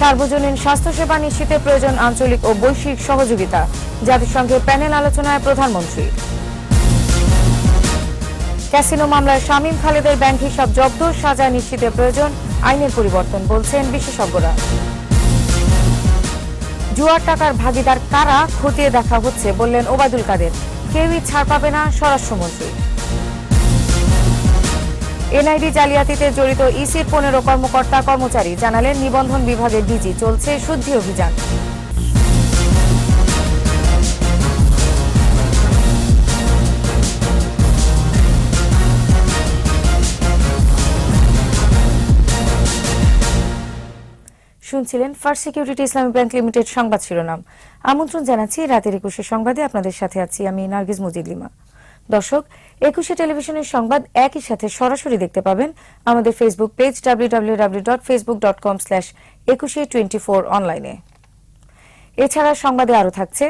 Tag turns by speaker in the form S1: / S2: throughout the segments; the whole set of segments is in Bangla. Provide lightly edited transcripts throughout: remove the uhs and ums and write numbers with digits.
S1: সার্বজনীন স্বাস্থ্যসেবা নিশ্চিতে প্রয়োজন আঞ্চলিক ও বৈশ্বিক সহযোগিতা। জাতিসংঘের প্যানেল আলোচনায় প্রধানমন্ত্রী। ক্যাসিনো মামলায় শামীম খালেদের ব্যাংক হিসাব জব্দ, সাজা নিশ্চিতে প্রয়োজন আইনের পরিবর্তন বলছেন বিশেষজ্ঞরা। জুয়ার টাকার ভাগিদার কারা খতিয়ে দেখা হচ্ছে বললেন ওবায়দুল কাদের। কেউই ছাড় পাবে না স্বরাষ্ট্রমন্ত্রী। এনআইডি জালিয়াতিতে জড়িত ইসির 15 কর্মকর্তা কর্মচারী জানালেন নিবন্ধন বিভাগের ডিজি, চলছে শুদ্ধি অভিযান। শুনছিলেন ফার্স্ট সিকিউরিটি ইসলামী ব্যাংক লিমিটেড সংবাদ শিরোনাম। আমন্ত্রণ জানাচ্ছি রাতের 21 সংবাদে। আপনাদের সাথে আছি আমি নার্গিস মুজিদলিমা। দর্শক, 21 টেলিভিশনের সংবাদ একই সাথে সরাসরি দেখতে পাবেন আমাদের ফেসবুক পেজ www.facebook.com/2124 অনলাইনে। এছাড়া সংবাদে আরো থাকছে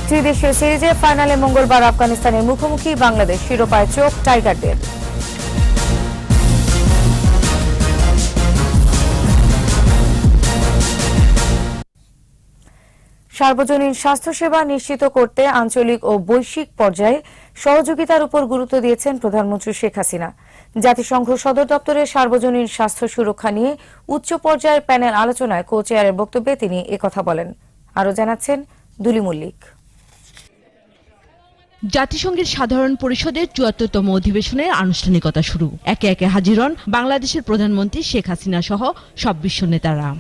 S1: ত্রিদেশীয় সিরিজে ফাইনালে মঙ্গলবার আফগানিস্তানের মুখোমুখি বাংলাদেশ, শিরোপায় চোখ টাইগারদের। সার্বজনীন স্বাস্থ্যসেবা নিশ্চিত করতে আঞ্চলিক ও বৈশ্বিক পর্যায়ে সহযোগিতার উপর গুরুত্ব দিয়েছেন প্রধানমন্ত্রী শেখ হাসিনা। জাতিসংঘ সদর দপ্তরে সার্বজনীন স্বাস্থ্য সুরক্ষা নিয়ে উচ্চ পর্যায়ের প্যানেল আলোচনায় কো চেয়ারের বক্তব্যে তিনি একথা বলেন। আরও জানাচ্ছেন দুলি মল্লিক।
S2: জাতিসংঘের সাধারণ পরিষদের ৭৪তম অধিবেশনের আনুষ্ঠানিকতা শুরু। একে একে হাজির হন বাংলাদেশের প্রধানমন্ত্রী শেখ হাসিনা সহ সব বিশ্ব নেতারা।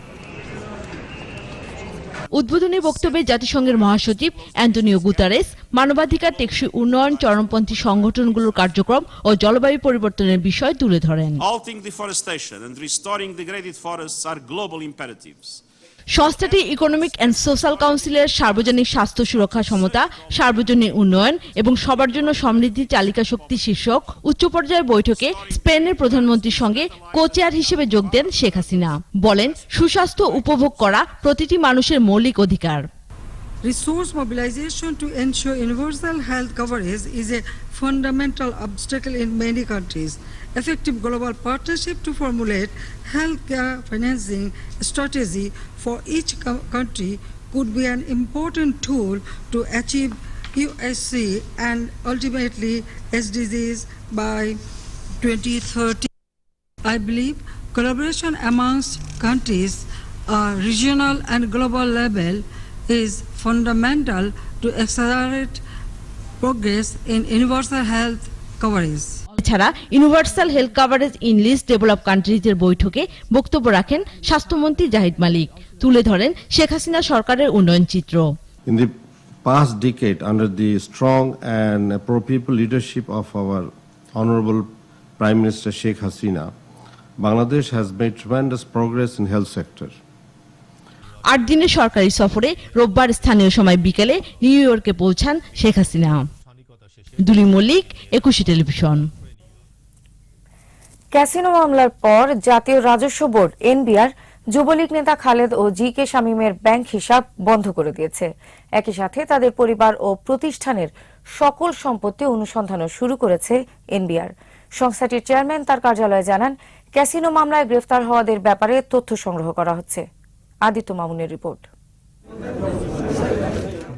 S2: উদ্বোধনী বক্তব্যে জাতিসংঘের মহাসচিব অ্যান্টোনিও গুতারেস মানবাধিকার, টেকসই উন্নয়ন, চরমপন্থী সংগঠনগুলোর কার্যক্রম ও জলবায়ু পরিবর্তনের বিষয় তুলে ধরেন। সংস্থাটি ইকোনমিক অ্যান্ড সোশ্যাল কাউন্সিলের সার্বজনীন স্বাস্থ্য সুরক্ষা সমতা, সার্বজনীন উন্নয়ন এবং সবার জন্য সমৃদ্ধি চালিকা শক্তি শীর্ষক উচ্চ পর্যায়ের বৈঠকে স্পেনের প্রধানমন্ত্রীর সঙ্গে কো চেয়ার হিসেবে যোগ দেন শেখ হাসিনা। বলেন, সুস্বাস্থ্য উপভোগ করা প্রতিটি মানুষের মৌলিক অধিকার।
S3: Resource mobilization to ensure universal health coverage is a fundamental obstacle in many countries. Effective global partnership to formulate healthcare financing strategy for each country could be an important tool to achieve UHC and ultimately SDGs by 2030. I believe collaboration amongst countries, regional and global level is fundamental to accelerate progress in universal health coverage.
S2: এছাড়া universal health coverage in least develop কান্ট্রিজের বৈঠকে বক্তব্য রাখেন স্বাস্থ্যমন্ত্রী জাহিদ মালিক। তুলে ধরেন শেখ হাসিনা সরকারের উন্নয়ন চিত্র।
S4: In the past decade, under the strong and appropriate leadership of our Honorable Prime Minister Sheikh Hasina, Bangladesh has made tremendous progress in health sector.
S2: 8 দিনের সরকারি সফরে রোববার স্থানীয় সময় বিকেলে নিউ ইয়র্কে পৌঁছান শেখ হাসিনা। দুলি মল্লিক, 21 টেলিভিশন।
S1: ক্যাসিনো মামলার পর জাতীয় রাজস্ব বোর্ড এনবিআর যুবলীগ নেতা খালেদ ও জি কে শামীমের ব্যাংক হিসাব বন্ধ করে দিয়েছে। একই সাথে তাদের পরিবার ও প্রতিষ্ঠানের সকল সম্পত্তি অনুসন্ধানও শুরু করেছে এনবিআর। সংস্থাটির চেয়ারম্যান তার কার্যালয়ে জানান, ক্যাসিনো মামলায় গ্রেফতার হওয়াদের ব্যাপারে তথ্য সংগ্রহ করা হচ্ছে। আদিত্য মামুনের রিপোর্ট।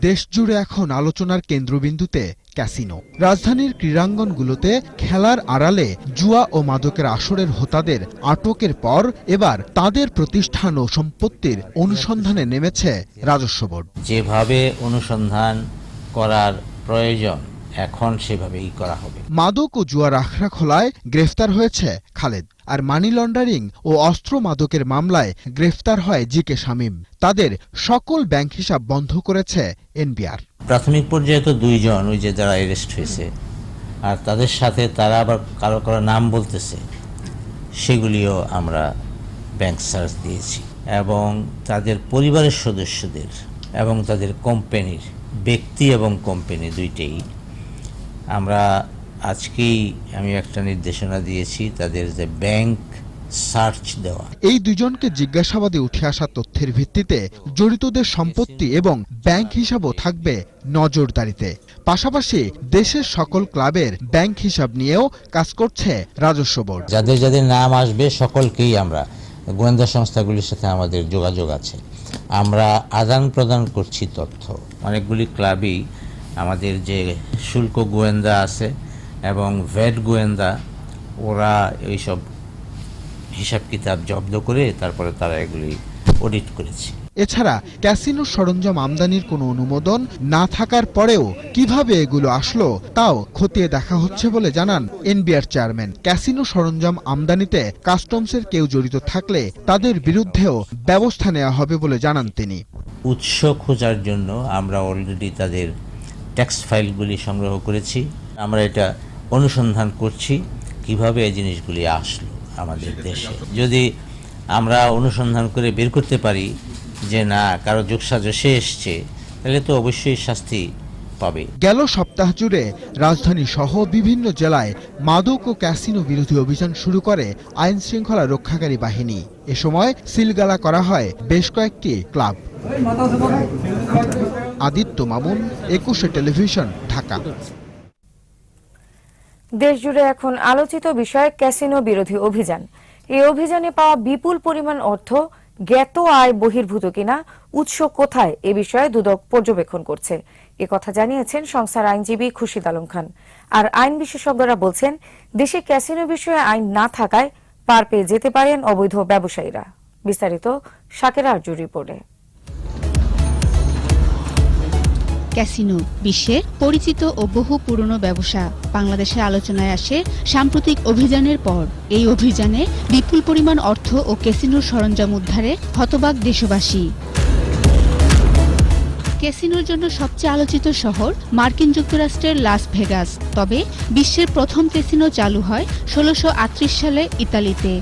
S5: দেশজুড়ে এখন আলোচনার কেন্দ্রবিন্দুতে ক্যাসিনো। রাজধানীর ক্রীড়াঙ্গনগুলোতে খেলার আড়ালে জুয়া ও মাদকের আসরের হোতাদের আটকের পর এবার তাদের প্রতিষ্ঠান ও সম্পত্তির অনুসন্ধানে নেমেছে রাজস্ব বোর্ড।
S6: যেভাবে অনুসন্ধান করার প্রয়োজন এখন সেভাবেই করা হবে।
S5: মাদক ও জুয়ার আখড়া খোলায় গ্রেফতার হয়েছে খালেদ, আর মানি লন্ডারিং ও অস্ত্র মাদকের মামলায় গ্রেফতার হয় জি কে শামীম। তাদের সকল ব্যাংক হিসাব বন্ধ করেছে এনবিআর।
S6: প্রাথমিক পর্যায়ে তো 2 জন ওই যে যারা অ্যারেস্ট হয়েছে, আর তাদের সাথে তারা আবার কারো কারো নাম বলতেছে, সেগুলিও আমরা ব্যাংক সার্চ দিয়েছি এবং তাদের পরিবারের সদস্যদের এবং তাদের কোম্পানির, ব্যক্তি এবং কোম্পানি দুইটাই আমরা আজকেই আমি একটা নির্দেশনা দিয়েছি তাদের যে ব্যাংক সার্চ দেওয়া।
S5: এই দুজনকে জিজ্ঞাসাবাদে উঠে আসা তথ্যের ভিত্তিতে জড়িতদের সম্পত্তি এবং ব্যাংক হিসাবও থাকবে নজরদারিতে। পাশাপাশি দেশের সকল ক্লাবের ব্যাংক হিসাব নিয়েও কাজ করছে রাজস্ব বোর্ড।
S6: যাদের যাদের নাম আসবে সকলকেই আমরা গোয়েন্দা সংস্থাগুলির সাথে আমাদের যোগাযোগ আছে, আমরা আদান প্রদান করছি তথ্য। অনেকগুলি ক্লাবই আমাদের যে শুল্ক গোয়েন্দা আছে এবং ভ্যাট গোয়েন্দা, ওরা এইসব হিসাব কিতাব জব্দ করে তারপরে তারা এগুলি অডিট করেছে।
S5: এছাড়া ক্যাসিনো সরঞ্জাম আমদানির কোনো অনুমোদন না থাকার পরেও কিভাবে এগুলো আসলো তাও খতিয়ে দেখা হচ্ছে বলে জানান এনবিআর চেয়ারম্যান। ক্যাসিনো সরঞ্জাম আমদানিতে কাস্টমসের কেউ জড়িত থাকলে তাদের বিরুদ্ধেও ব্যবস্থা নেওয়া হবে বলে জানান তিনি।
S6: উৎস খোঁজার জন্য আমরা অলরেডি তাদের ট্যাক্স ফাইলগুলি সংগ্রহ করেছি। আমরা এটা অনুসন্ধান করছি কিভাবে এই জিনিসগুলি আসলো আমাদের দেশে। যদি আমরা অনুসন্ধান করে বের করতে পারি যে না কারো যোগসাজশে এসছে, তাহলে তো অবশ্যই শাস্তি পাবে।
S5: গেল সপ্তাহ জুড়ে রাজধানী সহ বিভিন্ন জেলায় মাদক ও ক্যাসিনো বিরোধী অভিযান শুরু করে আইন শৃঙ্খলা রক্ষাকারী বাহিনী। এ সময় সিলগালা করা হয় বেশ কয়েকটি ক্লাব। আদিত্য মামুন, 21 টেলিভিশন, ঢাকা।
S1: দেশজুড়ে এখন আলোচিত বিষয় ক্যাসিনো বিরোধী অভিযান। এই অভিযানে পাওয়া বিপুল পরিমাণ অর্থ জ্ঞাত আয় বহির্ভূত কিনা, উৎস কোথায়, এ বিষয়ে দুদক পর্যবেক্ষণ করছে। একথা জানিয়েছেন সংস্থার আইনজীবী খুরশিদ আলম খান। আর আইন বিশেষজ্ঞরা বলছেন, দেশে ক্যাসিনো বিষয়ে আইন না থাকায় পার পেয়ে যেতে পারেন অবৈধ ব্যবসায়ীরা। বিস্তারিত শাকেরা আরজুর রিপোর্টে।
S7: ক্যাসিনো বিশ্বের পরিচিত ও বহু পুরনো ব্যবসা। বাংলাদেশে আলোচনায় আসে সাম্প্রতিক অভিযানের পর। এই অভিযানে বিপুল পরিমাণ অর্থ ও ক্যাসিনোর সরঞ্জাম উদ্ধারে হতবাক দেশবাসী। ক্যাসিনোর জন্য সবচেয়ে আলোচিত শহর মার্কিন যুক্তরাষ্ট্রের লাস ভেগাস। তবে বিশ্বের প্রথম ক্যাসিনো চালু হয় 1638 সালে ইতালিতে।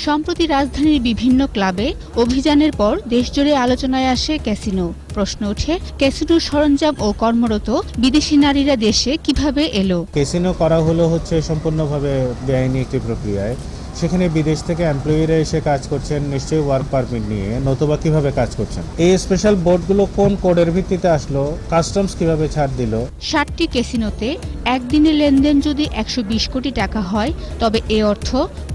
S7: সম্প্রতি রাজধানীর বিভিন্ন ক্লাবে অভিযানের পর দেশজুড়ে আলোচনায় আসে ক্যাসিনো। প্রশ্ন ওঠে, ক্যাসিনোর সরঞ্জাম ও কর্মরত বিদেশি নারীরা দেশে কিভাবে এলো?
S8: ক্যাসিনো করা হলো হচ্ছে সম্পূর্ণভাবে বেআইনি একটি প্রক্রিয়ায়। সেখানে বিদেশ থেকে এমপ্লয়িরা এসে কাজ করছেন, নিশ্চয়ই ওয়ার্ক পারমিট নিয়ে, নতুবা কিভাবে কাজ করছেন। এই স্পেশাল বোর্ডগুলো কোন কোডের ভিত্তিতে আসলো, কাস্টমস কিভাবে ছাড় দিল। 60টি
S7: ক্যাসিনোতে একদিনে লেনদেন যদি 120 কোটি টাকা হয়, তবে এ অর্থ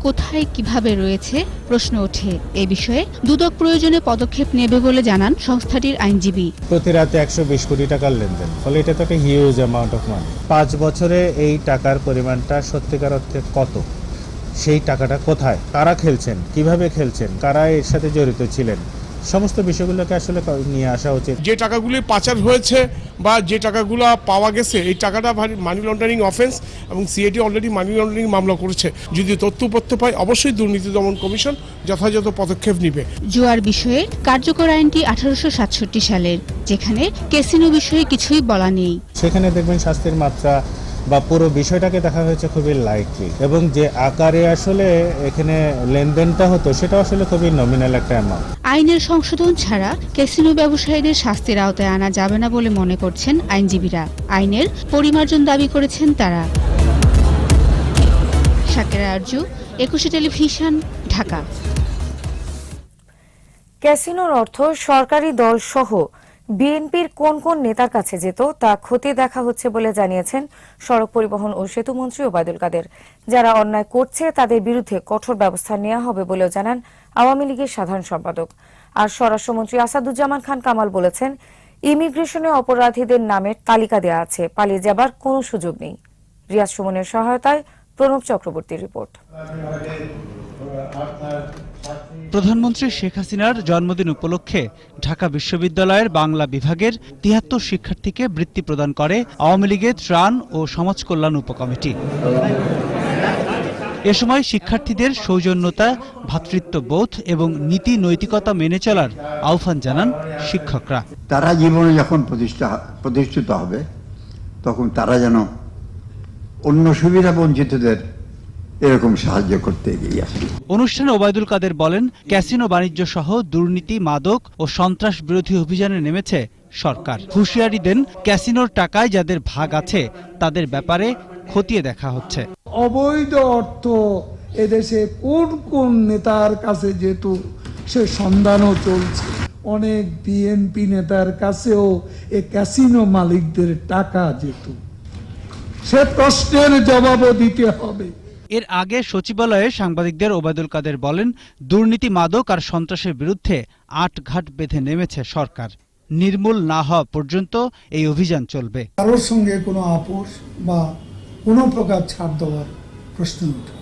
S7: কোথায় কিভাবে রয়েছে প্রশ্ন ওঠে। এ বিষয়ে দুদক প্রয়োজনে পদক্ষেপ নেবে বলে জানান সংস্থাটির আইনজীবী।
S8: প্রতি রাতে 120 কোটি টাকার লেনদেন, ফলে এটা তো একটা হিউজ অ্যামাউন্ট অফ মানি। 5 বছরে এই টাকার পরিমাণটা সত্যিকার অর্থে কত, সেই টাকাটা কোথায়, কারা খেলছেন, কিভাবে খেলছেন, কারা এর সাথে জড়িত ছিলেন, সমস্ত বিষয়গুলোকে আসলে নিয়ে আসা উচিত।
S9: যে টাকাগুলি পাচার হয়েছে বা যে টাকাগুলো পাওয়া গেছে, এই টাকাটা মানি লন্ডারিং অফেন্স এবং সিআইডি অলরেডি মানি লন্ডারিং মামলা করেছে। যদি তথ্য পায়, অবশ্যই দুর্নীতি দমন কমিশন যথাযথ পদক্ষেপ নেবে।
S7: জুয়ার বিষয়ে কার্যকর আইনটি 1867 সালের, যেখানে ক্যাসিনো বিষয়ে কিছুই বলা নেই।
S8: সেখানে দেখবেন শাস্তির মাত্রা বা পুরো বিষয়টাকে দেখা হয়েছে খুবই লাইটলি, এবং যে আকারে আসলে এখানে লেনদেনটা হতো সেটা আসলে খুবই নমিনাল একটা অ্যামাউন্ট।
S7: আইনের সংশোধন ছাড়া ক্যাসিনো ব্যবসায়ীদের শাস্তির আওতায় আনা যাবে না বলে মনে করছেন আইনজীবীরা। আইনের পরিমার্জন দাবি করেছেন তারা। শাকেরা আরজু, 21 টেলিভিশন, ঢাকা।
S1: ক্যাসিনোর অর্থ সরকারি দল সহ বিএনপির কোন কোন নেতার কাছে যেত তা খতিয়ে দেখা হচ্ছে বলে জানিয়েছেন সড়ক পরিবহন ও সেতু মন্ত্রী ওবায়দুল কাদের। যারা অন্যায় করছে তাদের বিরুদ্ধে কঠোর ব্যবস্থা নেওয়া হবে বলেও জানান আওয়ামী লীগের সাধারণ সম্পাদক। আর স্বরাষ্ট্রমন্ত্রী আসাদুজ্জামান খান কামাল বলেছেন, ইমিগ্রেশনে অপরাধীদের নামের তালিকা দেওয়া আছে, পালিয়ে যাবার কোনো সুযোগ নেই। রিয়াজ সুমনের সহায়তায় প্রণব চক্রবর্তীর রিপোর্ট।
S10: প্রধানমন্ত্রী শেখ হাসিনার জন্মদিন উপলক্ষে ঢাকা বিশ্ববিদ্যালয়ের বাংলা বিভাগের 73 শিক্ষার্থীকে বৃত্তি প্রদান করে আওয়ামী লীগের ত্রাণ ও সমাজ কল্যাণ উপকমিটি। এ সময় শিক্ষার্থীদের সৌজন্যতা, ভ্রাতৃত্ববোধ এবং নীতি নৈতিকতা মেনে চলার আহ্বান জানান শিক্ষকরা।
S11: তারা জীবনে যখন প্রতিষ্ঠিত হবে, তখন তারা যেন অন্য সুবিধা বঞ্চিতদের এরকম সাহায্য করতে এগিয়ে আসে।
S10: অনুষ্ঠানে ওবায়দুল কাদের বলেন, ক্যাসিনো বাণিজ্য সহ দুর্নীতি, মাদক ও সন্ত্রাস বিরোধী অভিযানে নেমেছে সরকার। হুঁশিয়ারি দেন, ক্যাসিনোর টাকায় যাদের ভাগ আছে তাদের ব্যাপারে খতিয়ে দেখা হচ্ছে।
S12: অবৈধ অর্থ এদেশে কোন কোন নেতার কাছে যেত সে সন্ধানও চলছে। অনেক বিএনপি নেতার কাছেও এ ক্যাসিনো মালিকদের টাকা যেত। সে প্রশ্নের জবাবও দিতে হবে।
S10: এর আগে সচিবালয়ে সাংবাদিকদের ওবায়দুল কাদের বলেন, দুর্নীতি, মাদক আর সন্ত্রাসের বিরুদ্ধে আটঘাট বেঁধে নেমেছে সরকার। নির্মূল না হওয়া পর্যন্ত এই অভিযান চলবে।
S12: কারোর সঙ্গে কোনো আপোষ বা কোনো প্রকার ছাড় দেওয়ার প্রশ্ন ওঠে।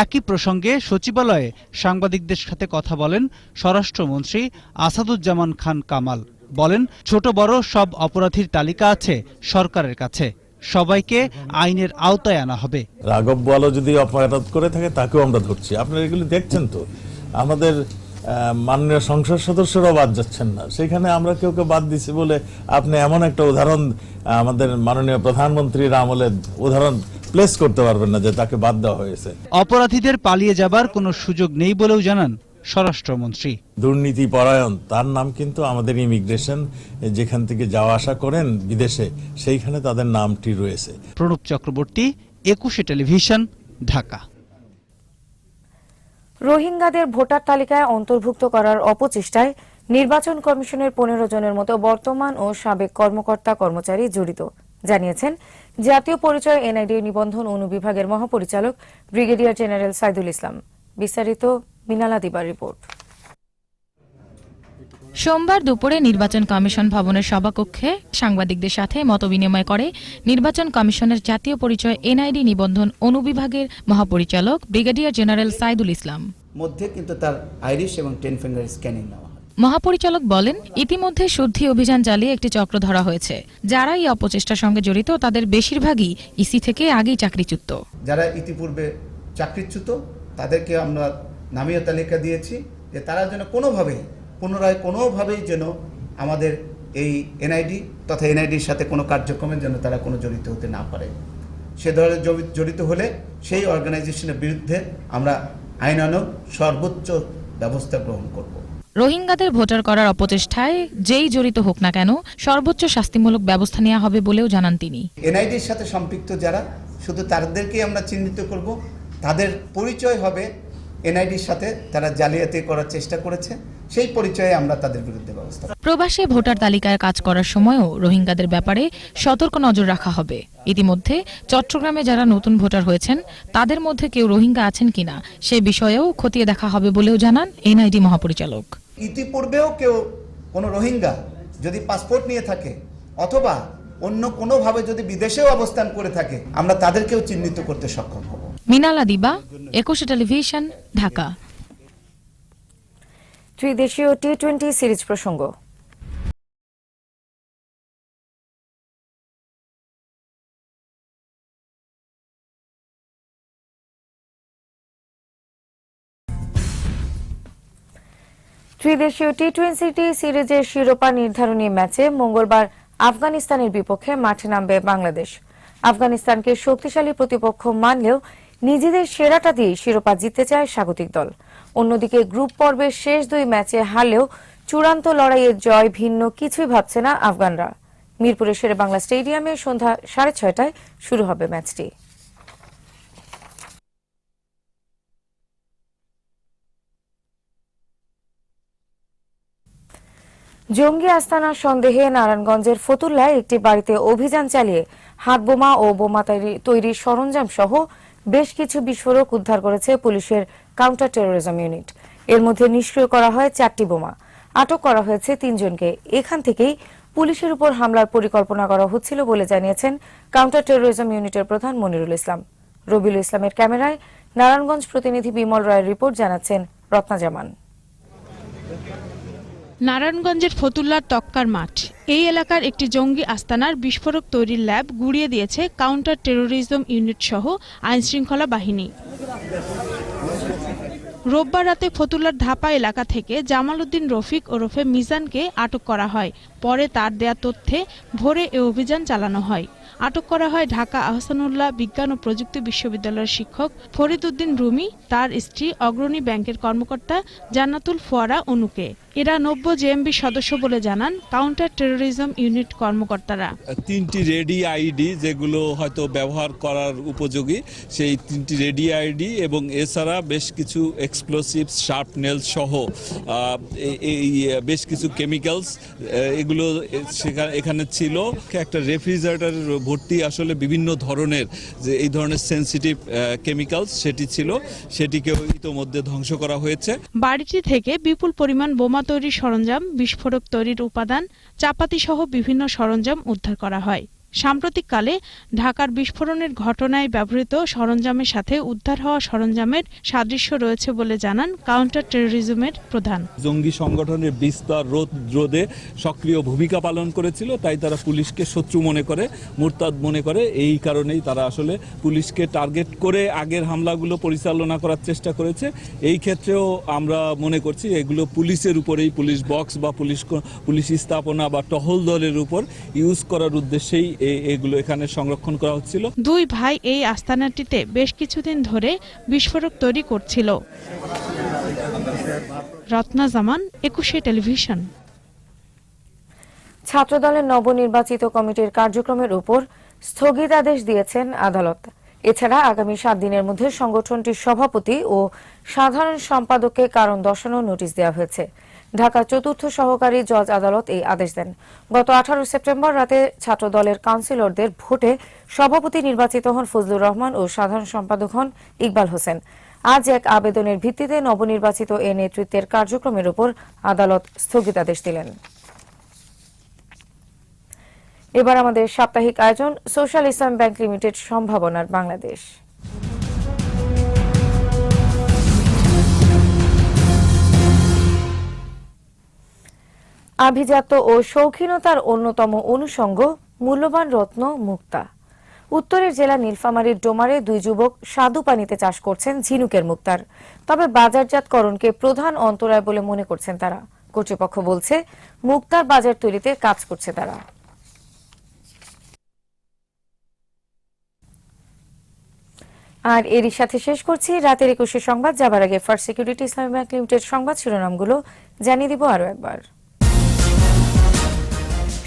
S10: একই প্রসঙ্গে সচিবালয়ে সাংবাদিকদের সাথে কথা বলেন স্বরাষ্ট্রমন্ত্রী আসাদুজ্জামান খান কামাল। বলেন, ছোট বড় সব অপরাধীর তালিকা আছে সরকারের কাছে, সবাইকে আইনের আওতায় আনা হবে।
S13: রাঘব বোয়ালও যদি অপরাধ করে থাকে তাকেও আমরা ধরছি। আপনারা এগুলি দেখছেন তো, আমাদের মাননীয় সংসদ সদস্যরাও বাদ যাচ্ছেন না, সেখানে আমরা কেউ বাদ দিছি বলে আপনি এমন একটা উদাহরণ আমাদের মাননীয় প্রধানমন্ত্রীর আমলে উদাহরণ প্লেস করতে পারবেন না যে তাকে বাদ দেওয়া হয়েছে।
S10: অপরাধীদের পালিয়ে যাবার কোনো সুযোগ নেই বলেও জানান স্বরাষ্ট্রমন্ত্রী।
S13: দুর্নীতি পরায়ণ তার নাম কিন্তু আমাদের ইমিগ্রেশন, যেখান থেকে যাওয়া আসা করেন বিদেশে, সেইখানে তাদের নামটি রয়েছে।
S10: প্রণব চক্রবর্তী, 21 টেলিভিশন, ঢাকা।
S1: রোহিঙ্গাদের ভোটার তালিকায় অন্তর্ভুক্ত করার অপচেষ্টায় নির্বাচন কমিশনের 15 জনের মতো বর্তমান ও সাবেক কর্মকর্তা কর্মচারী জড়িত, জানিয়েছেন জাতীয় পরিচয় এনআইডি নিবন্ধন অনুবিভাগের মহাপরিচালক ব্রিগেডিয়ার জেনারেল সাইদুল ইসলাম। বিস্তারিত মিনালা দিবার রিপোর্ট।
S14: সোমবার দুপুরে নির্বাচন কমিশন ভবনের সভাকক্ষে সাংবাদিকদের সাথে মতবিনিময় করে নির্বাচন কমিশনের জাতীয় পরিচয় এনআইডি নিবন্ধন অনুবিভাগের মহাপরিচালক ব্রিগেডিয়ার জেনারেল সাইদুল ইসলাম।
S15: মধ্যে কিন্তু তার আইরিশ এবং 10 ফিঙ্গার স্ক্যানিং নেওয়া হয়।
S14: মহাপরিচালক বলেন, ইতিমধ্যে শুদ্ধি অভিযান চালিয়ে একটি চক্র ধরা হয়েছে। যারা এই অপচেষ্টার সঙ্গে জড়িত তাদের বেশিরভাগই ইসি থেকে আগেই চাকরিচ্যুত।
S15: যারা ইতিপূর্বে চাকরিচ্যুত তাদেরকে আমরা নামীয় তালিকা দিয়েছি যে তারা যেন পুনরায় কোনোভাবেই যেন আমাদের এই এনআইডি তথা এনআইডির সাথে কোনো কার্যক্রমে যেন তারা কোনো জড়িত হতে না পারে। সে ধরনের জড়িত হলে সেই অর্গানাইজেশনের বিরুদ্ধে আমরা আইনানুগ সর্বোচ্চ ব্যবস্থা গ্রহণ করব।
S14: রোহিঙ্গাদের ভোটার করার অপচেষ্টায় যেই জড়িত হোক না কেন সর্বোচ্চ শাস্তিমূলক ব্যবস্থা নেওয়া হবে বলেও জানান তিনি।
S15: এনআইডির সাথে সম্পৃক্ত যারা, শুধু তাদেরকেই আমরা চিহ্নিত করব। তাদের পরিচয় হবে এনআইডির সাথে তারা জালিয়াতি করার চেষ্টা করেছে, সেই পরিচয়ে আমরা তাদের বিরুদ্ধে ব্যবস্থা।
S14: প্রবাসী ভোটার তালিকায় কাজ করার সময়ও রোহিঙ্গাদের ব্যাপারে সতর্ক নজর রাখা হবে। ইতিমধ্যে চট্টগ্রামে যারা নতুন ভোটার হয়েছেন তাদের মধ্যে কেউ রোহিঙ্গা আছেন কিনা সে বিষয়েও খতিয়ে দেখা হবে বলেও জানান এনআইডি মহাপরিচালক।
S15: ইতিপূর্বেও কেউ কোনো রোহিঙ্গা যদি পাসপোর্ট নিয়ে থাকে অথবা অন্য কোনোভাবে যদি বিদেশেও অবস্থান করে থাকে আমরা তাদেরকেও চিহ্নিত করতে সক্ষম হব।
S14: মিনালা দিবা, 21 টেলিভিশন, ঢাকা।
S1: ত্রিদেশীয় টি-20 সিরিজ প্রসঙ্গ। ত্রিদেশীয় টি-20 সিরিজের শিরোপা নির্ধারণী ম্যাচে মঙ্গলবার আফগানিস্তানের বিপক্ষে মাঠে নামবে বাংলাদেশ। আফগানিস্তানকে শক্তিশালী প্রতিপক্ষ মানলেও নিজেদের সেরাটা দিয়ে শিরোপা জিততে চায় স্বাগতিক দল। অন্যদিকে গ্রুপ পর্বের শেষ 2 ম্যাচে হারলেও চূড়ান্ত লড়াইয়ের জয় ভিন্ন কিছুই ভাবছে না আফগানরা। মিরপুরের শেরেবাংলা স্টেডিয়ামে সন্ধ্যা 6:30টায় শুরু হবে ম্যাচটি। জঙ্গি আস্তানা সন্দেহে নারায়ণগঞ্জের ফতুল্লায় একটি বাড়িতে অভিযান চালিয়ে হাতবোমা ও বোমা তৈরির সরঞ্জাম সহ বেশ কিছু বিস্ফোরক উদ্ধার করেছে পুলিশের কাউন্টার টেরোরিজম ইউনিট। এর মধ্যে নিষ্ক্রিয় করা হয় 4টি বোমা। আটক করা হয়েছে 3 জনকে। এখান থেকেই পুলিশের উপর হামলার পরিকল্পনা করা হচ্ছিল বলে জানিয়েছেন কাউন্টার টেরোরিজম ইউনিটের প্রধান মনিরুল ইসলাম। রবিউল ইসলামের ক্যামেরায় নারায়ণগঞ্জ প্রতিনিধি বিমল রায়ের রিপোর্ট, জানাচ্ছেন রত্না জামান।
S16: নারায়ণগঞ্জের ফতুল্লার তক্কার মাঠ, এই এলাকার একটি জঙ্গি আস্তানার বিস্ফোরক তৈরির ল্যাব গুড়িয়ে দিয়েছে কাউন্টার টেরোরিজম ইউনিট সহ আইনশৃঙ্খলা বাহিনী। রোববার রাতে ফতুল্লার ধাপা এলাকা থেকে জামাল উদ্দিন রফিক ওরফে মিজানকে আটক করা হয়। পরে তার দেয়া তথ্যে ভোরে এ অভিযান চালানো হয়। আটক করা হয় ঢাকা আহসানুল্লাহ বিজ্ঞান ও প্রযুক্তি বিশ্ববিদ্যালয়ের শিক্ষক ফরিদ উদ্দিন রুমি, তার স্ত্রী অগ্রণী ব্যাংকের কর্মকর্তা জান্নাতুল ফোয়ারা অনুকে। এরা 90 জেএমবি সদস্য বলে জানান কাউন্টার টেরোরিজম ইউনিট কর্মকর্তারা।
S17: 3টি রেডি আইডি যেগুলো হয়তো ব্যবহার করার উপযোগী, সেই 3টি রেডি আইডি এবং এছাড়া বেশ কিছু এক্সপ্লোসিভ শার্প নেল সহ এই বেশ কিছু কেমিক্যালস, এগুলো যেগুলো এখানে ছিল, একটা রেফ্রিজারেটর ভর্তি আসলে বিভিন্ন ধরনের যে এই ধরনের সেনসিটিভ কেমিক্যালস সেটি ছিল, সেটিকেও ইতোমধ্যে ধ্বংস করা হয়েছে।
S16: বাড়িটি থেকে বিপুল পরিমাণ বোমা তৈরির সরঞ্জাম, বিস্ফোরক তৈরির উপাদান, চাপাতি সহ বিভিন্ন সরঞ্জাম উদ্ধার করা হয়। সাম্প্রতিককালে ঢাকার বিস্ফোরণের ঘটনায় ব্যবহৃত সরঞ্জামের সাথে উদ্ধার হওয়া সরঞ্জামের সাদৃশ্য রয়েছে বলে জানান কাউন্টার টেরোরিজমের প্রধান।
S17: জঙ্গি সংগঠনের বিস্তার রোধে সক্রিয় ভূমিকা পালন করেছিল, তাই তারা পুলিশকে শত্রু মনে করে, মুরতাদ মনে করে। এই কারণেই তারা আসলে পুলিশকে টার্গেট করে আগের হামলাগুলো পরিচালনা করার চেষ্টা করেছে। এই ক্ষেত্রেও আমরা মনে করছি এগুলো পুলিশের উপরেই, পুলিশ বক্স বা পুলিশ স্থাপনা বা টহল দলের উপর ইউজ করার উদ্দেশ্যেই এগুলো এখানে সংরক্ষণ করা হচ্ছিল।
S16: দুই ভাই এই আস্তানাটিতে বেশ কিছুদিন ধরে বিস্ফোরক তৈরি করছিল। রত্না জামান, 21 টেলিভিশন।
S1: ছাত্রদলের নবনির্বাচিত কমিটির কার্যক্রমের উপর স্থগিতাদেশ দিয়েছেন আদালত। এছাড়া আগামী 7 দিনের মধ্যে সংগঠনটির সভাপতি ও সাধারণ সম্পাদককে কারণ দর্শানোর নোটিশ দেওয়া হয়েছে। ঢাকা 4র্থ সহকারী জজ আদালত এই আদেশ দেন। গত 18 সেপ্টেম্বর রাতে ছাত্রদলের কাউন্সিলরদের ভোটে সভাপতি নির্বাচিত হন ফজলুর রহমান ও সাধারণ সম্পাদক হন ইকবাল হোসেন। আজ এক আবেদনের ভিত্তিতে নবনির্বাচিত এ নেতৃত্বের কার্যক্রমের উপর আদালত স্থগিতাদেশ দিলেন। এবার আমাদের সাপ্তাহিক আয়োজন সোশ্যাল ইসলাম ব্যাংক লিমিটেড সম্ভাবনার বাংলাদেশ। আভিজাত্য ও শৌখিনতার অন্যতম অনুষঙ্গ মূল্যবান রত্ন মুক্তা। উত্তরের জেলা নীলফামারীর ডোমারে 2 যুবক স্বাদু পানিতে চাষ করছেন ঝিনুকের মুক্তার। তবে বাজারজাতকরণকে প্রধান অন্তরায় বলে মনে করছেন তারা। কর্তৃপক্ষ বলছে মুক্তার বাজার তৈরিতে কাজ করছে তারা। আর এরই সাথে শেষ করছি রাতের 21 সংবাদ। যাবার আগে ফার্স্ট সিকিউরিটি ইসলামী ব্যাংক লিমিটেড সংবাদ শিরোনামগুলো জানিয়ে দিব আরো একবার।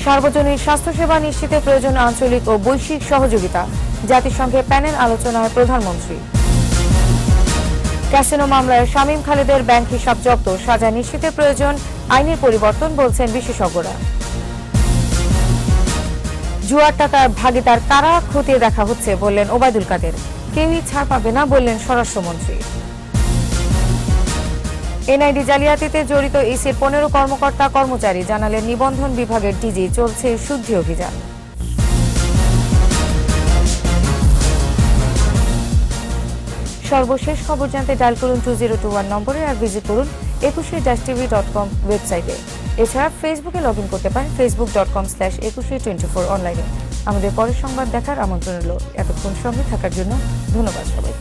S1: সার্বজনীন স্বাস্থ্যসেবা নিশ্চিতে প্রয়োজন আঞ্চলিক ও বৈশ্বিক সহযোগিতা, জাতিসংঘে প্যানেল আলোচনায় প্রধানমন্ত্রী। ক্যাসিনো মামলায় শামীম খালেদের ব্যাংক হিসাব জব্দ, সাজা নিশ্চিতে প্রয়োজন আইনের পরিবর্তন বলছেন বিশেষজ্ঞরা। জুয়ার টাকার ভাগিদার কারা খতিয়ে দেখা হচ্ছে বললেন ওবায়দুল কাদের। কেউই ছাড় পাবে না বললেন স্বরাষ্ট্রমন্ত্রী। এনআইডি জালিয়াতিতে জড়িত ইসির 15 কর্মকর্তা কর্মচারী, জানালেন নিবন্ধন বিভাগের ডিজি। চলছে শুদ্ধি অভিযান। সর্বশেষ খবর জানতে ডায়াল করুন 2021 নম্বরে আর ভিজিট করুন 21tv.com ওয়েবসাইটে। এছাড়া ফেসবুকে লগ ইন করতে পারেন facebook.com/2124 অনলাইনে। আমাদের পরের সংবাদ দেখার আমন্ত্রণ রইল। এতক্ষণ সঙ্গে থাকার জন্য ধন্যবাদ সবাই।